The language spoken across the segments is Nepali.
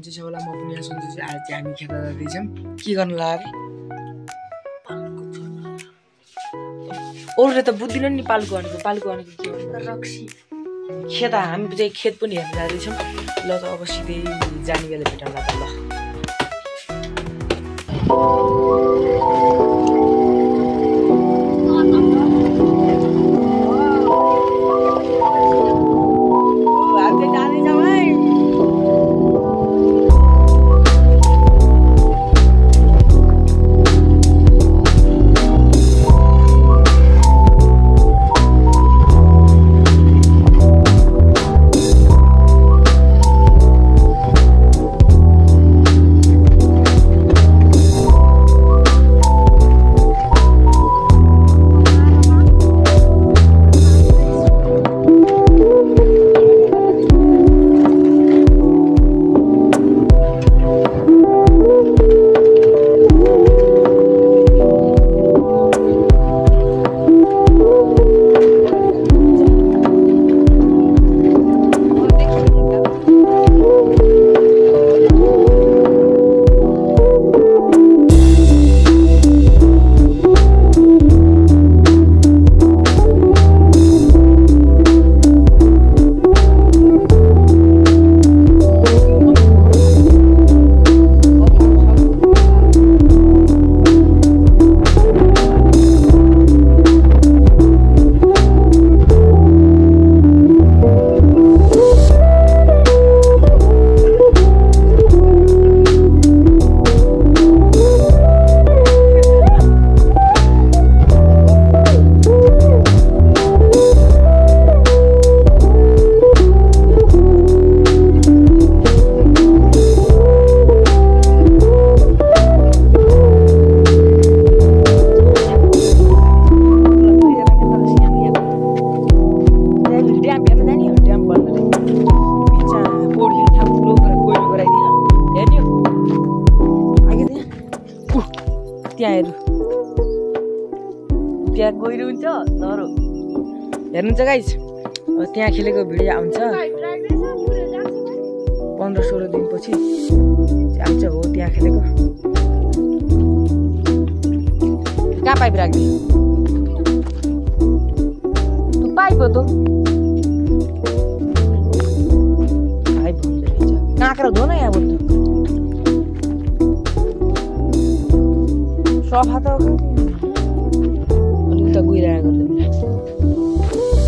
सन्चै छ होला म पनि यहाँ सन्चै छु आज चाहिँ हामी खेत जाँदैछौँ के गर्नु लाग्यो अरूले त बुझ्दिन नि पाल्को भनेको के हो रक्सी खेत हामी चाहिँ खेत पनि हेर्न जाँदैछौँ ल त अब सिधै जाने बेला भेटौँला त ल त्यहाँ गइरहनु हुन्छ नरो हेर्नुहुन्छ गाइस त्यहाँ खेलेको भिडियो आउँछ 15-16 दिनपछि आउँछ हो त्यहाँ खेलेको कहाँ पाइप राख्ने पाइप हो त पाइप काँक्रा धो न यहाँ बोल्छ सफा त अलिक त गइरहेको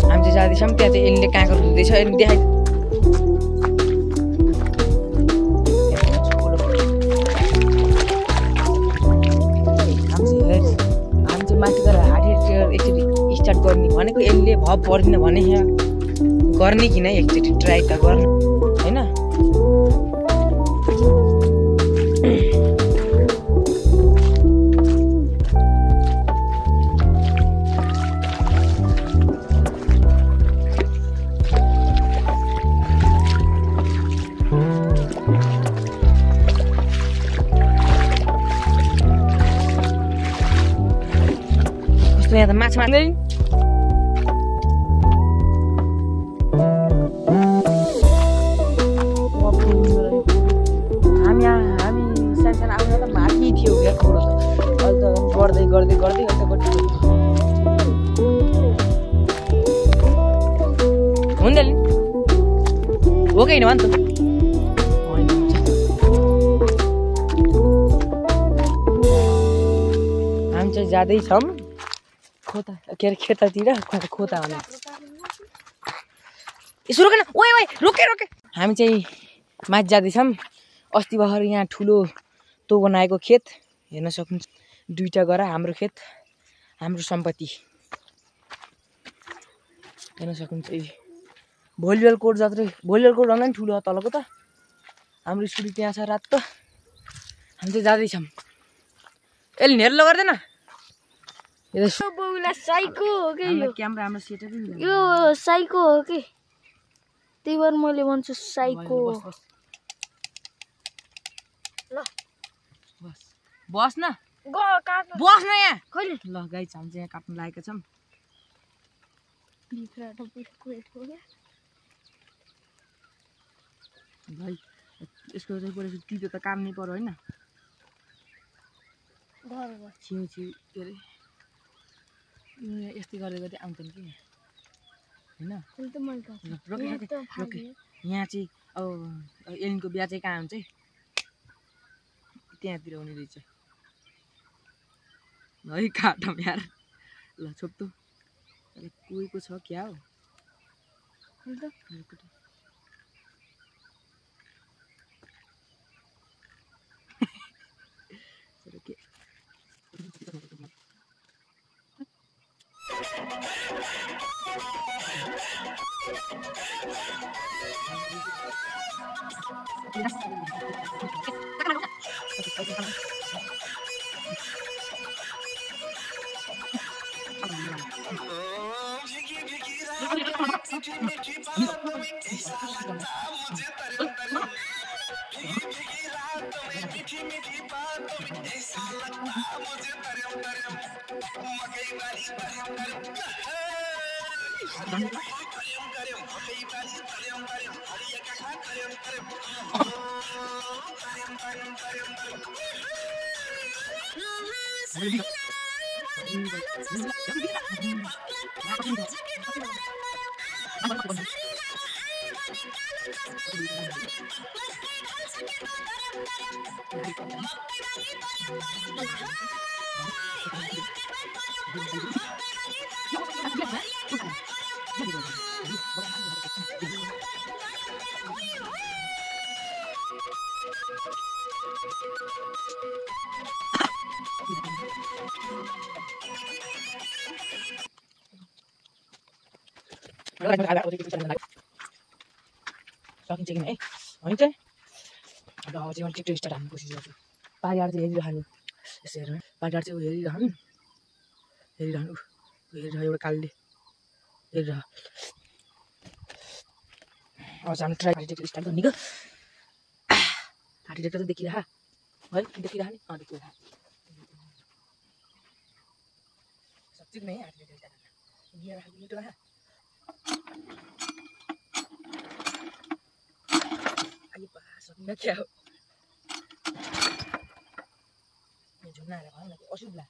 हामी चाहिँ जाँदैछौँ त्यहाँ चाहिँ यसले काँक्रा धुँदैछ अनि देखाइ हामी चाहिँ माथि गएर हार्ड एकचोटि स्टार्ट गर्ने भनेको यसले भब पर्दैन भने गर्ने किन एकचोटि ट्राई त गर्नु होइन यहाँ त माछा मार्दै हामी सानो आउन त माथि थियो हेर्नु अहिले त गर्दै गर्दै गर्दै यतापट्टि हुँदैन हो कि होइन भन् त हामी चाहिँ जाँदैछौँ खोता के अरे खेतातिर खोता भने यसो रोकेन ओए ओए रोके रोके हामी चाहिँ माथि जाँदैछौँ अस्ति भर्खर यहाँ ठुलो तो बनाएको खेत हेर्न सक्नुहुन्छ दुईटा गरा हाम्रो खेत हाम्रो सम्पत्ति हेर्न सक्नुहुन्छ भलिबल कोर्ट जत्रै भलिबल कोर्ट भन्दा पनि ठुलो हो तलको त हाम्रो स्कुटी त्यहाँ छ रात त हामी चाहिँ जाँदैछौँ यसले हेर्लो गर्दैन साइको हो कि क्यामेरा हाम्रो सेटअप यो साइको हो कि त्यही भएर मैले भन्छु साइको ल बस न बस न यहाँ कहिले ल गाइस हामी चाहिँ यहाँ काट्न लागेका छौँ भाइ यसको चाहिँ परेपछि तितो त काम नै पर्यो होइन छिउ छिउ के अरे यस्तै गर्दै गर्दै आउँछन् कि होइन रोके यहाँ चाहिँ अब एलिनको बिहा चाहिँ कहाँ हुन्छ त्यहाँतिर हुने रहेछ है काटम यार ल छोप्तो कोहीको छ क्या हो सकिन्छ किन है होइन चाहिँ अब चाहिँ टिकटक स्टार्ट हाल्नु कोसिस गर्छु पारिहार चाहिँ हेरिरहनु यसो हेर्नु पारिहार चाहिँ हेरिरहनु एउटा कालले हेरिरह आज हामी ट्राई टिकटक स्टार्ट गर्ने को टिकटक त देखिरह है देखिरह नि देखिरह सक्छ नै टिकटक स्टार्ट गर्न सक्ने क्या हो झुम्न हालेर भएन असुविधा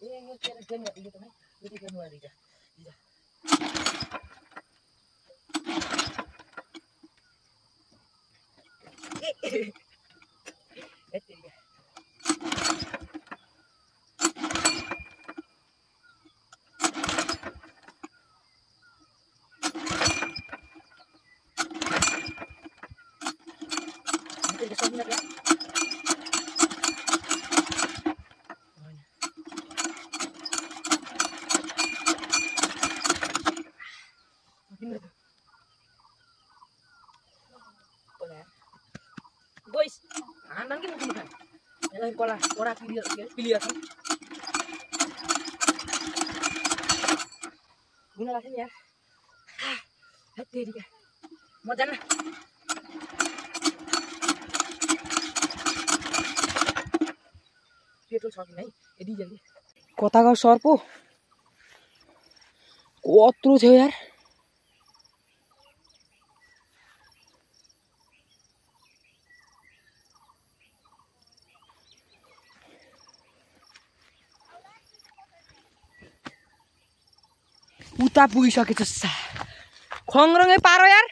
ए यो के गर्नु यो त यो के गर्नु आलिज Boys, andan ke mungkin kan? Yang kola pilih kan? Guna lagi ya. Hati dia. Mau jalan? Petrol sorry नहीं, एडी जल्दी. कोता का सर्पो. कोत्रो थियो यार. उता पुगिसकेछ खङरङै पारो यार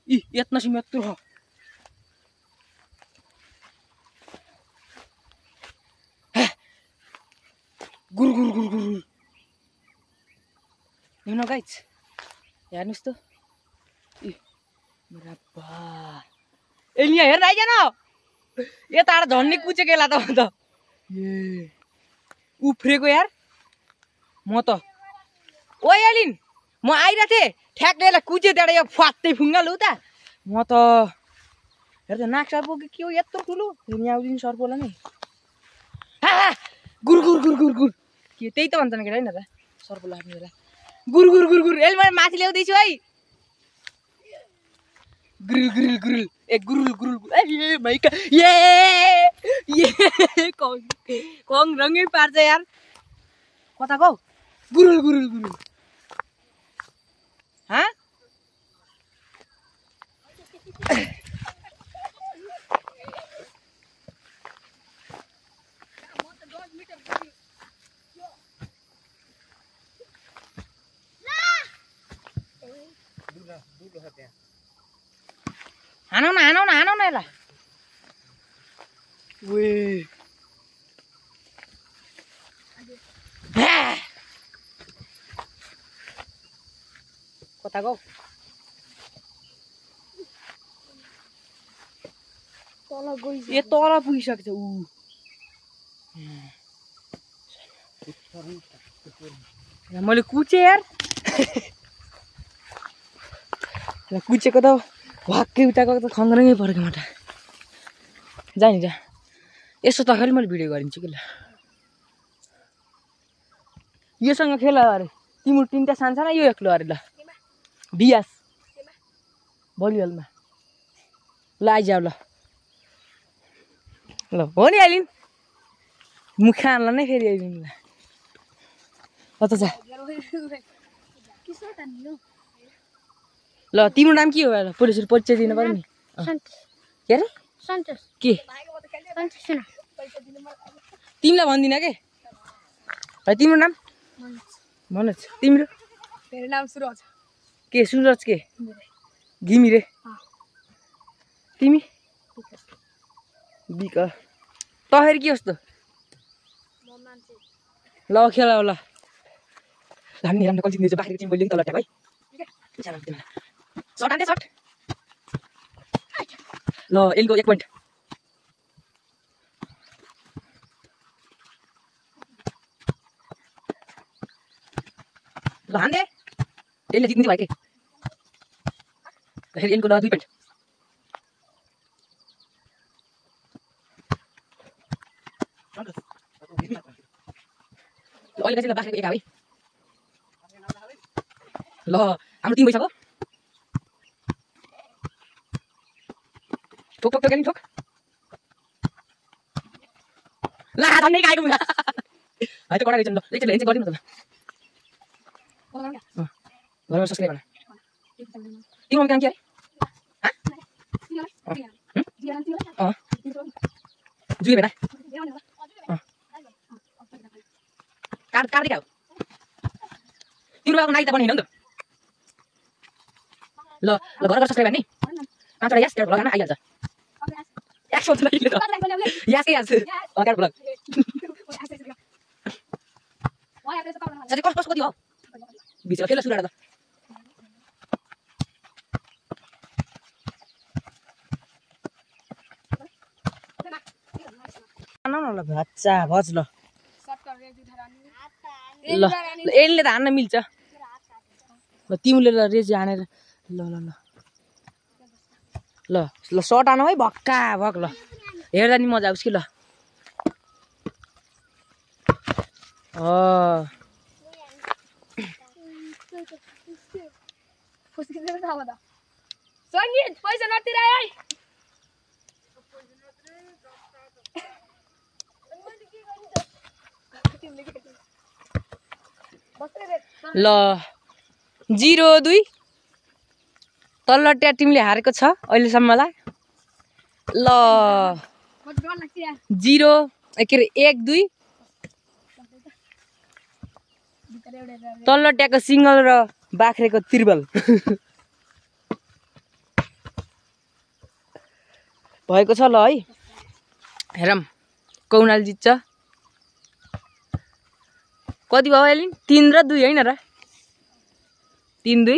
इ यत्न सिम यत्रो हो गुर गुर गुर गुर हेर्नु गाइज हेर्नुस् त इ मेरा बा एलिया हेर्न आइज न यता झन्ने कुचेकेला त ए उफ्रेको यार म त ओइ एलिन म आइरा थिए ठ्याक्कैले कुचे त्यहाँ यो फ्वात्तै फुङ्गाल हो त म त हेर्दा नाक सर्पो के हो यत्रो ठुलो यहाँ आउँदिन सर्पोला नि गुर गुर गुर गुर गुर के त्यही त भन्छन् केटा हैन त सर्पो लाग्ने बेला गुर गुर गुर गुर एल मैले माथि ल्याउँदैछु है गुरुल गुरुल गुरुल ए गुरुल गुरुल ए भाइका ये कङ रङै पार्छ यार कता गौ गुरुल गुरुल गुरुल हाँ हानौ न यसलाई वे कता गौ तल गइस ए तल पुगिसकेछ ऊ मैले कुचे यार कुचेको त भक्कै उता गएको त खङ्ग्रङै परेको म त जा नि जा यसो त खालि मैले भिडियो गरिदिन्छु कि ल योसँग खेल अरे तिम्रो तिनवटा सानसाना यो एक्लो अरे ल बियास भलिबलमा ल आइजाऊ ल ल हो नि आइलिन् मुखानलाई नै फेरि आइलिन् ल अत जा ल तिम्रो नाम के हो ल पुलिसले परिचय दिनु पर्यो नि के अरे के तिमीलाई भन्दिनँ के तिम्रो नाम मनोज तिम्रो मेरो नाम सुरज के सुरज के घिमिरे तिमी बिक तखेरि के कस्तो ल खेला ल हामी राम्रो कल्ची दिन्छ बाख्रीको चिम्बोली तल ट्याक है सर्ट आन्टे सर्ट ल एलको 1 पोइन्ट ल हान्डे एलले जित्ने भयो के फेरि एलको ल 2 पोइन्ट ल अहिले चाहिँ ल बाख्रीको 1 है ल हाम्रो 3 भइसक्यो ठोक ठोक ठोक ठोक ला धन्नै गाएको मुला है त कडा रहेछ ल एकचोटि हेन्च गरिदिनु त ल घरमा सब्स्क्राइब गर्न तिम्रो काम के अरे जुगे भेटा काट्दै खाऊ तिम्रो बाबुको नाइ त बनिन नि त ल ल घर सब्स्क्राइब गर्ने 5 वटा यस त्यो लगाउन आइहाल्छ एक सोच लैले त यस के यस अगाडि ब्लग साथै कस कति हो बिचमा खेल सुरु त न ल भच्चा भच ल ल यसले त हान्न मिल्छ ल तिमीले ल रेजी हानेर ल ल ल ल ल सर्ट आनु है भक्का भक ल हेर्दा नि मजा आउँछ कि ल सङ्गीत पैसा नतिराय है ल 0-2 तल्लो ट्या टिमले हारेको छ अहिलेसम्मलाई ल 1-2 तल्लो ट्याको सिङ्गल र बाख्रेको त्रिबल भएको छ ल है हेरौँ कौनाल जित्छ कति भयो अहिले 3 र 2 हैन र 3-2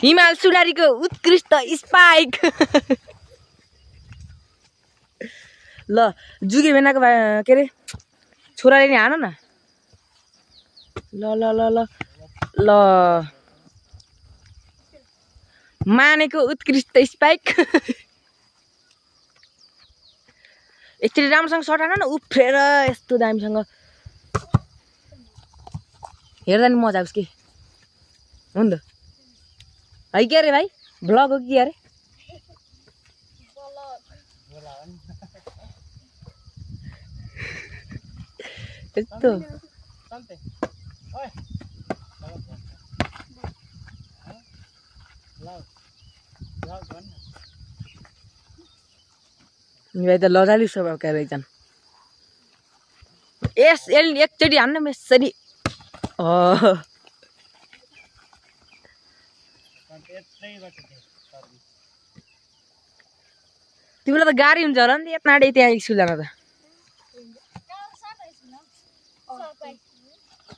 हिमाल सुनारीको उत्कृष्ट स्पाइक ल जुगे भेनाको के अरे छोराले नि हान न ल ल ल ल ल मानेको उत्कृष्ट स्पाइक एकचोटि राम्रोसँग सर्ट हान न उफ्रेर यस्तो दामीसँग हेर्दा नि मजा आओस् कि हो नि त है के अरे भाइ ब्लग हो कि अरे त्यस्तो भाइ त लजालु स्वभावका रहेछन् यस एलिन एकचोटि हान्न यसरी तिमीलाई त गाडी हुन्छ होला नि त यता त्यहाँ स्कुल जान त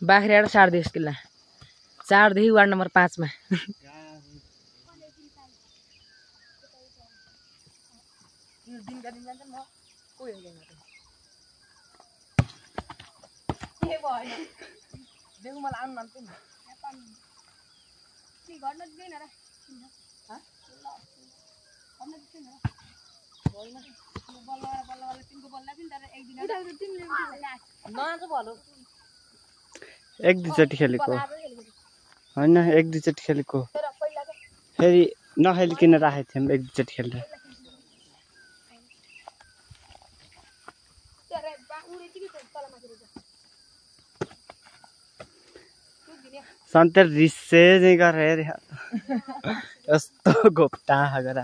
बाख्राबाट 4 स्कुलमा 4 देखि वार्ड नम्बर 5 मा एक दुईचोटि खेलेको होइन एक दुईचोटि खेलेको फेरि नखेलिकन राखेको थियौँ एक दुईचोटि खेलेर सन्तेर रिसे चाहिँ गरेर यस्तो घोप्टा खाएर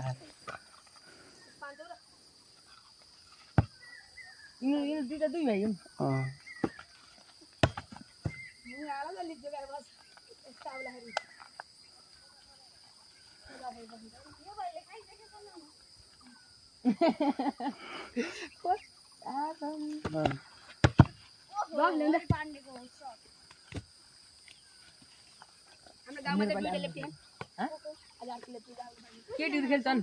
केटीहरु खेल्छन्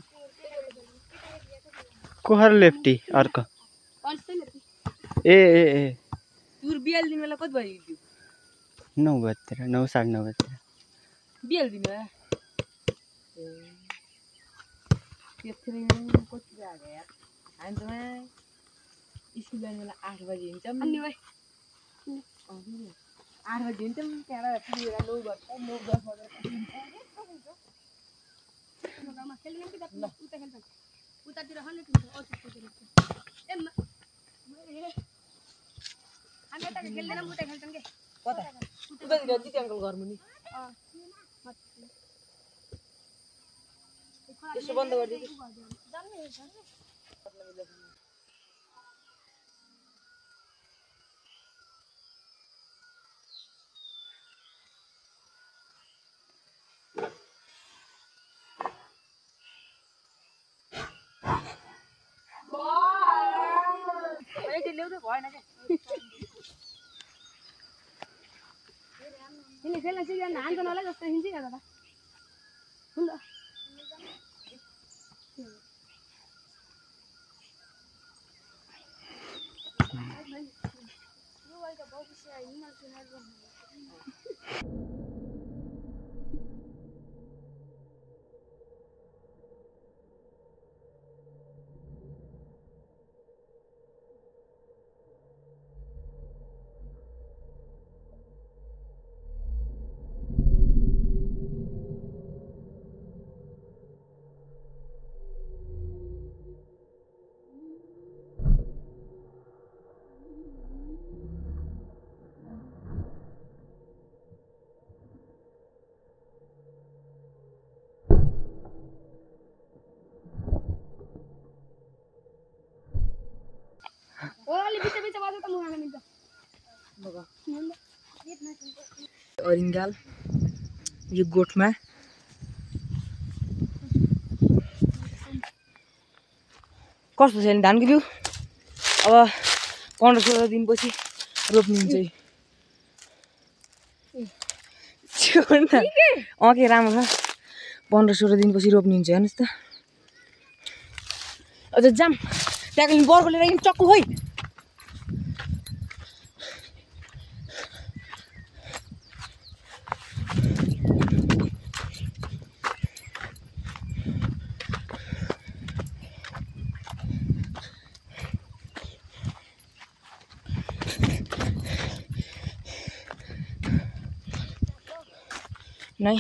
कोहर लेफ्टी अर्को ए ए ए तुर बिएल दिन बेला कति भयो 9 बजेतिर 9 9:30 बजेतिर बिएल दिन बेला त्यत्रै कति लाग्यो यार हामी त स्कुल जाने बेला 8 बजे हिँड्छौँ अनि भाइ 8 बजे हिँड्छौँ त्यहाँबाट पुगेर 9 बज्छ 9:10 बजेर यसो बन्द गरिदिनु अरिङ्गाल यो गोठमा कस्तो छ नि धानको बिउ अब 15-16 दिनपछि रोप्नुहुन्छ के राम्रो छ 15-16 दिनपछि रोप्नुहुन्छ हेर्नुहोस् त अझ जाम त्यहाँको बर्को लिएर चक्कु खोइ नै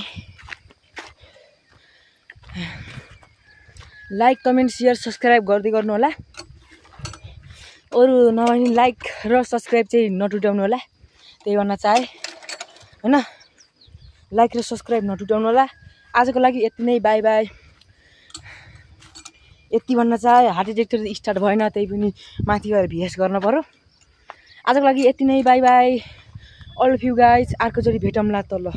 लाइक कमेन्ट शेयर सब्सक्राइब गर्दै गर्नु होला अरु नभए लाइक र सब्सक्राइब चाहिँ नटुटाउनु होला त्यही भन्न चाहे हैन लाइक र सब्सक्राइब नटुटाउनु होला आजको लागि यति नै बाइ बाइ यति भन्न चाहे हार्ट एटेक त स्टार्ट भएन त्यही पनि माथि गएर भिएस गर्न पर्यो आजको लागि यति नै bye bye all of you guys अर्कोचोटि भेटौँला त ल